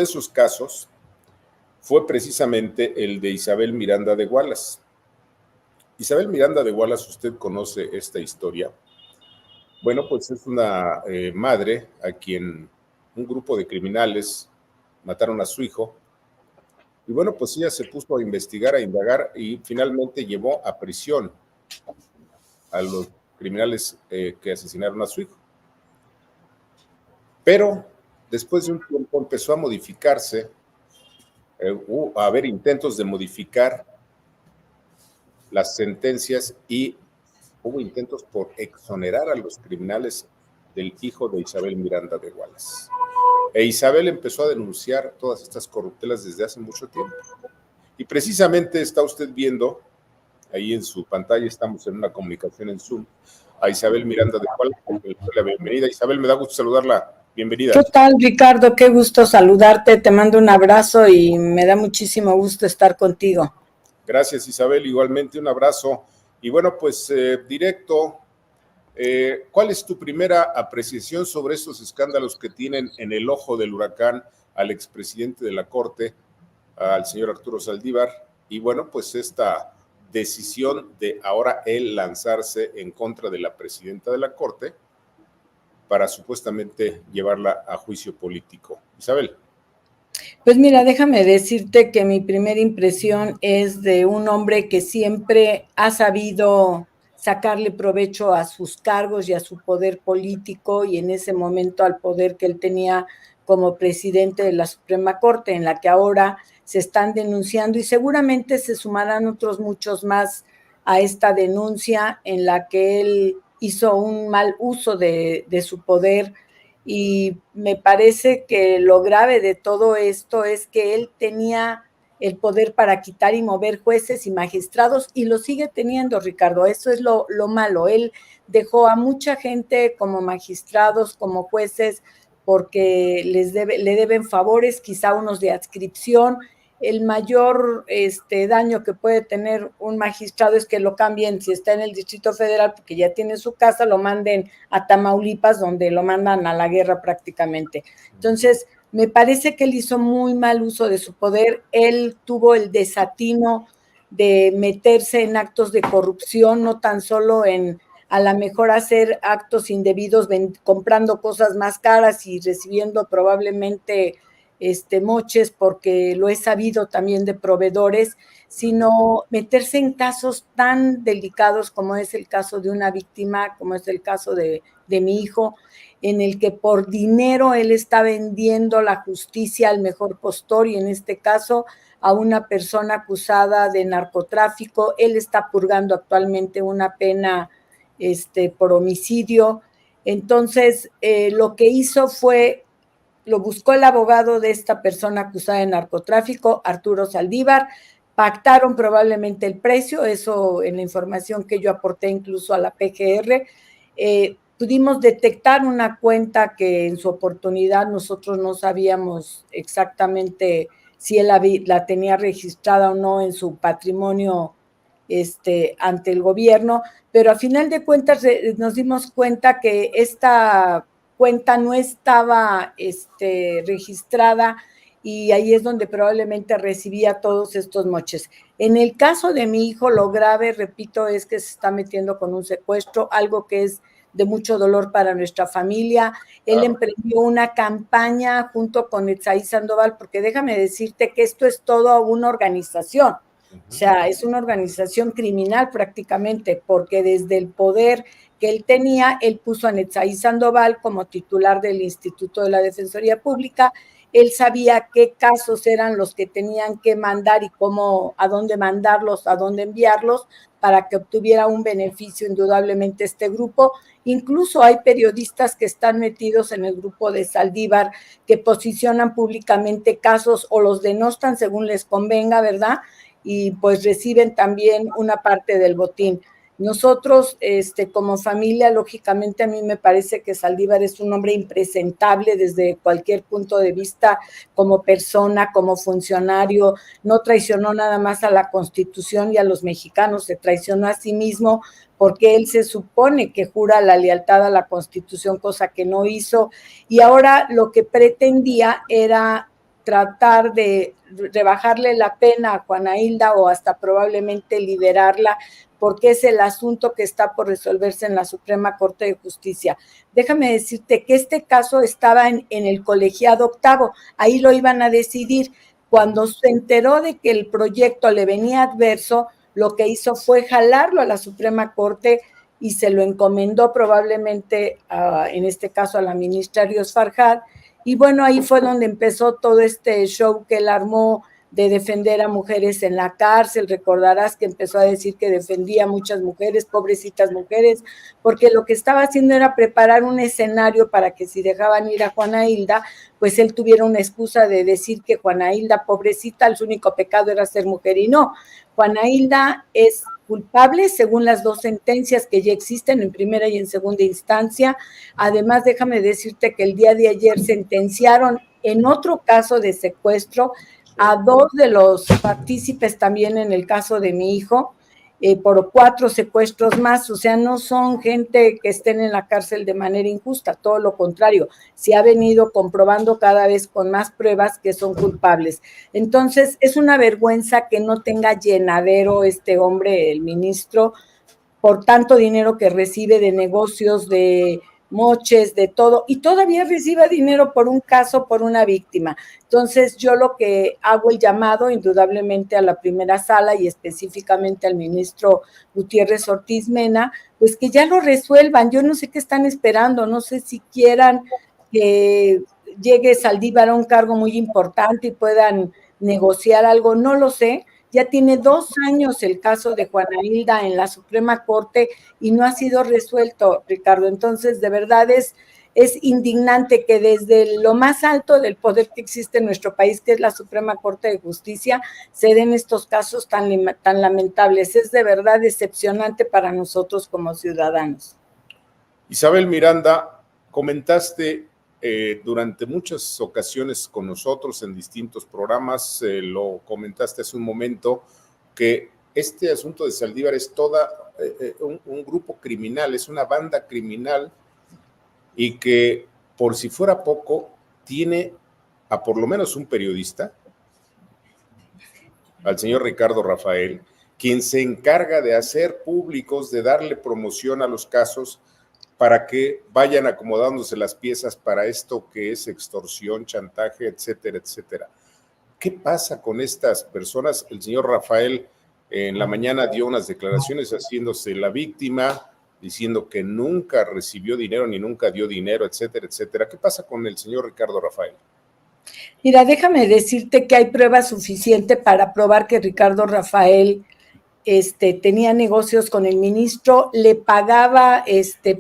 de esos casos fue precisamente el de Isabel Miranda de Wallace. Isabel Miranda de Wallace, usted conoce esta historia. Bueno, pues es una madre a quien un grupo de criminales mataron a su hijo. Y bueno, pues ella se puso a investigar, a indagar y finalmente llevó a prisión a los criminales que asesinaron a su hijo. Pero después de un tiempo empezó a modificarse, a haber intentos de modificar las sentencias y hubo intentos por exonerar a los criminales del hijo de Isabel Miranda de Wallace. E Isabel empezó a denunciar todas estas corruptelas desde hace mucho tiempo. Y precisamente está usted viendo, ahí en su pantalla estamos en una comunicación en Zoom, a Isabel Miranda de Wallace. La bienvenida. Isabel, me da gusto saludarla. Bienvenida. ¿Qué tal, Ricardo? Qué gusto saludarte, te mando un abrazo y me da muchísimo gusto estar contigo. Gracias, Isabel, igualmente un abrazo. Y bueno, pues directo, ¿cuál es tu primera apreciación sobre estos escándalos que tienen en el ojo del huracán al expresidente de la Corte, al señor Arturo Saldívar? Y bueno, pues esta decisión de ahora él lanzarse en contra de la presidenta de la Corte para supuestamente llevarla a juicio político. Isabel. Pues mira, déjame decirte que mi primera impresión es de un hombre que siempre ha sabido sacarle provecho a sus cargos y a su poder político y en ese momento al poder que él tenía como presidente de la Suprema Corte, en la que ahora se están denunciando y seguramente se sumarán otros muchos más a esta denuncia en la que él hizo un mal uso de su poder. Y me parece que lo grave de todo esto es que él tenía el poder para quitar y mover jueces y magistrados y lo sigue teniendo, Ricardo. Eso es lo malo. Él dejó a mucha gente como magistrados, como jueces, porque le deben favores, quizá unos de adscripción. El mayor daño que puede tener un magistrado es que lo cambien, si está en el Distrito Federal, porque ya tiene su casa, lo manden a Tamaulipas, donde lo mandan a la guerra prácticamente. Entonces, me parece que él hizo muy mal uso de su poder. Él tuvo el desatino de meterse en actos de corrupción, no tan solo en a lo mejor hacer actos indebidos, comprando cosas más caras y recibiendo probablemente moches, porque lo he sabido también de proveedores, sino meterse en casos tan delicados como es el caso de una víctima, como es el caso de mi hijo, en el que por dinero él está vendiendo la justicia al mejor postor y en este caso a una persona acusada de narcotráfico. Él está purgando actualmente una pena por homicidio. Entonces, lo que hizo fue, lo buscó el abogado de esta persona acusada de narcotráfico, Arturo Saldívar, pactaron probablemente el precio, eso en la información que yo aporté incluso a la PGR, pudimos detectar una cuenta que en su oportunidad nosotros no sabíamos exactamente si él la tenía registrada o no en su patrimonio ante el gobierno, pero a final de cuentas nos dimos cuenta que esta cuenta no estaba registrada y ahí es donde probablemente recibía todos estos moches. En el caso de mi hijo, lo grave, repito, es que se está metiendo con un secuestro, algo que es de mucho dolor para nuestra familia. Él emprendió una campaña junto con Etsaí Sandoval, porque déjame decirte que esto es toda una organización. O sea, es una organización criminal prácticamente, porque desde el poder que él tenía, él puso a Etsaí Sandoval como titular del Instituto de la Defensoría Pública. Él sabía qué casos eran los que tenían que mandar y cómo, a dónde mandarlos, a dónde enviarlos, para que obtuviera un beneficio indudablemente este grupo. Incluso hay periodistas que están metidos en el grupo de Saldívar, que posicionan públicamente casos o los denostan según les convenga, ¿verdad? Y pues reciben también una parte del botín. Nosotros, como familia, lógicamente a mí me parece que Saldívar es un hombre impresentable desde cualquier punto de vista, como persona, como funcionario. No traicionó nada más a la Constitución y a los mexicanos, se traicionó a sí mismo, porque él se supone que jura la lealtad a la Constitución, cosa que no hizo, y ahora lo que pretendía era tratar de rebajarle la pena a Juana Hilda o hasta probablemente liberarla, porque es el asunto que está por resolverse en la Suprema Corte de Justicia. Déjame decirte que este caso estaba en el colegiado octavo, ahí lo iban a decidir. Cuando se enteró de que el proyecto le venía adverso, lo que hizo fue jalarlo a la Suprema Corte y se lo encomendó probablemente, en este caso, a la ministra Ríos Farjad. Y bueno, ahí fue donde empezó todo este show que él armó de defender a mujeres en la cárcel. Recordarás que empezó a decir que defendía a muchas mujeres, pobrecitas mujeres, porque lo que estaba haciendo era preparar un escenario para que si dejaban ir a Juana Hilda, pues él tuviera una excusa de decir que Juana Hilda, pobrecita, su único pecado era ser mujer, y no. Juana Hilda es culpable según las dos sentencias que ya existen en primera y en segunda instancia. Además, déjame decirte que el día de ayer sentenciaron en otro caso de secuestro a dos de los partícipes también en el caso de mi hijo, por 4 secuestros más. O sea, no son gente que estén en la cárcel de manera injusta, todo lo contrario, se ha venido comprobando cada vez con más pruebas que son culpables. Entonces, es una vergüenza que no tenga llenadero este hombre, el ministro, por tanto dinero que recibe de negocios, de moches, de todo, y todavía reciba dinero por un caso, por una víctima. Entonces, yo lo que hago el llamado, indudablemente, a la primera sala y específicamente al ministro Gutiérrez Ortiz Mena, pues que ya lo resuelvan. Yo no sé qué están esperando, no sé si quieran que llegue Saldívar a un cargo muy importante y puedan negociar algo, no lo sé. Ya tiene 2 años el caso de Juana Hilda en la Suprema Corte y no ha sido resuelto, Ricardo. Entonces, de verdad es indignante que desde lo más alto del poder que existe en nuestro país, que es la Suprema Corte de Justicia, se den estos casos tan lamentables. Es de verdad decepcionante para nosotros como ciudadanos. Isabel Miranda, comentaste durante muchas ocasiones con nosotros en distintos programas, lo comentaste hace un momento, que este asunto de Saldívar es toda un grupo criminal, es una banda criminal, y que por si fuera poco tiene a por lo menos un periodista, al señor Ricardo Rafael, quien se encarga de hacer públicos, de darle promoción a los casos para que vayan acomodándose las piezas para esto que es extorsión, chantaje, etcétera, etcétera. ¿Qué pasa con estas personas? El señor Rafael en la mañana dio unas declaraciones haciéndose la víctima, diciendo que nunca recibió dinero ni nunca dio dinero, etcétera, etcétera. ¿Qué pasa con el señor Ricardo Rafael? Mira, déjame decirte que hay prueba suficiente para probar que Ricardo Rafael tenía negocios con el ministro, le pagaba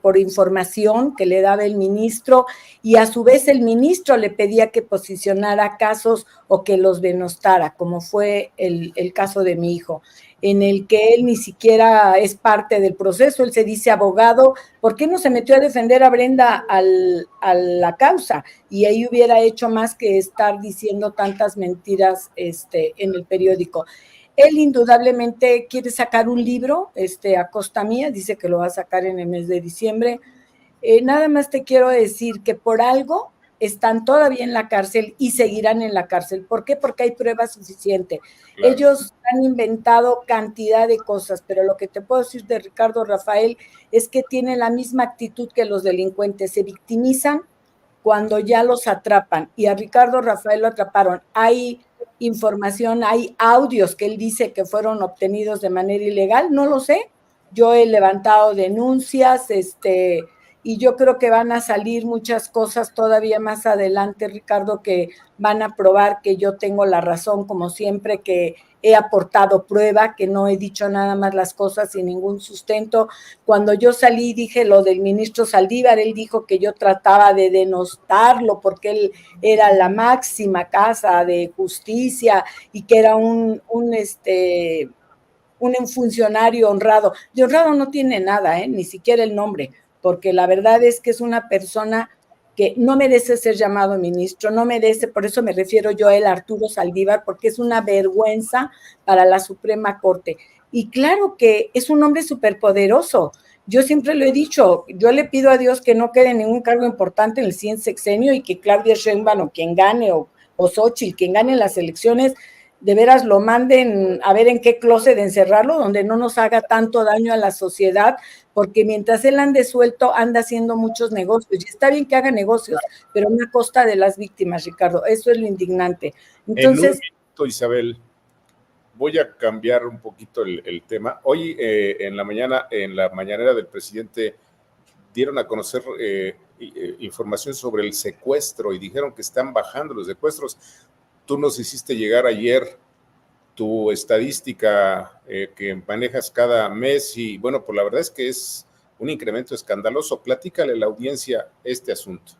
por información que le daba el ministro y a su vez el ministro le pedía que posicionara casos o que los denostara, como fue el caso de mi hijo, en el que él ni siquiera es parte del proceso. Él se dice abogado. ¿Por qué no se metió a defender a Brenda a la causa? Y ahí hubiera hecho más que estar diciendo tantas mentiras en el periódico. Él indudablemente quiere sacar un libro a costa mía, dice que lo va a sacar en el mes de diciembre. Nada más te quiero decir que por algo están todavía en la cárcel y seguirán en la cárcel. ¿Por qué? Porque hay prueba suficiente. Claro. Ellos han inventado cantidad de cosas, pero lo que te puedo decir de Ricardo Rafael es que tiene la misma actitud que los delincuentes, se victimizan cuando ya los atrapan, y a Ricardo Rafael lo atraparon. Hay información, hay audios que él dice que fueron obtenidos de manera ilegal, no lo sé. Yo he levantado denuncias, y yo creo que van a salir muchas cosas todavía más adelante, Ricardo, que van a probar que yo tengo la razón, como siempre, que he aportado prueba, que no he dicho nada más las cosas sin ningún sustento. Cuando yo salí, dije lo del ministro Saldívar, él dijo que yo trataba de denostarlo porque él era la máxima casa de justicia y que era un funcionario honrado. De honrado no tiene nada, ni siquiera el nombre, porque la verdad es que es una persona que no merece ser llamado ministro, no merece, por eso me refiero yo a él, Arturo Saldívar, porque es una vergüenza para la Suprema Corte. Y claro que es un hombre superpoderoso. Yo siempre lo he dicho, yo le pido a Dios que no quede ningún cargo importante en el siguiente sexenio y que Claudia Sheinbaum o quien gane o o Xochitl, quien gane las elecciones, de veras lo manden a ver en qué closet de encerrarlo, donde no nos haga tanto daño a la sociedad, porque mientras él ande suelto, anda haciendo muchos negocios, y está bien que haga negocios, pero a una costa de las víctimas, Ricardo, eso es lo indignante. Entonces, en un minuto, Isabel, voy a cambiar un poquito el tema. Hoy en la mañanera del presidente, dieron a conocer información sobre el secuestro y dijeron que están bajando los secuestros. Tú nos hiciste llegar ayer tu estadística que manejas cada mes y bueno, pues la verdad es que es un incremento escandaloso. Platícale a la audiencia este asunto.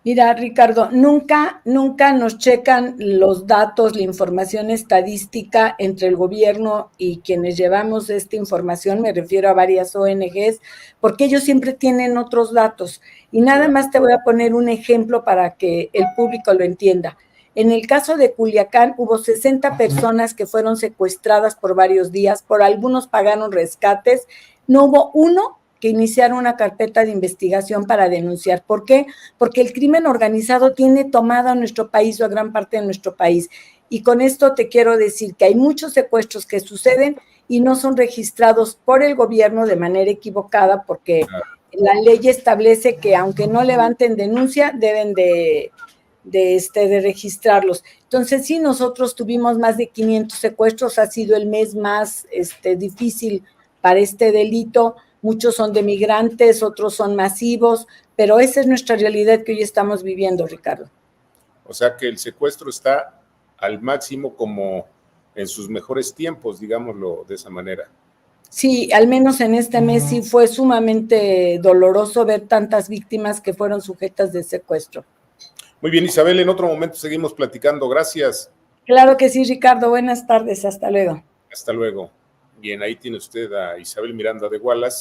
Mira, Ricardo, nunca nos checan los datos, la información estadística entre el gobierno y quienes llevamos esta información, me refiero a varias ONGs, porque ellos siempre tienen otros datos. Y nada más te voy a poner un ejemplo para que el público lo entienda. En el caso de Culiacán hubo 60 personas que fueron secuestradas por varios días, por algunos pagaron rescates, no hubo uno que iniciara una carpeta de investigación para denunciar. ¿Por qué? Porque el crimen organizado tiene tomado a nuestro país o a gran parte de nuestro país. Y con esto te quiero decir que hay muchos secuestros que suceden y no son registrados por el gobierno de manera equivocada, porque la ley establece que aunque no levanten denuncia, deben de registrarlos. Entonces, sí, nosotros tuvimos más de 500 secuestros, ha sido el mes más difícil para este delito. Muchos son de migrantes, otros son masivos, pero esa es nuestra realidad que hoy estamos viviendo, Ricardo. O sea que el secuestro está al máximo como en sus mejores tiempos, digámoslo de esa manera. Sí, al menos en este mes sí fue sumamente doloroso ver tantas víctimas que fueron sujetas de secuestro. Muy bien, Isabel, en otro momento seguimos platicando. Gracias. Claro que sí, Ricardo. Buenas tardes. Hasta luego. Hasta luego. Bien, ahí tiene usted a Isabel Miranda de Wallace.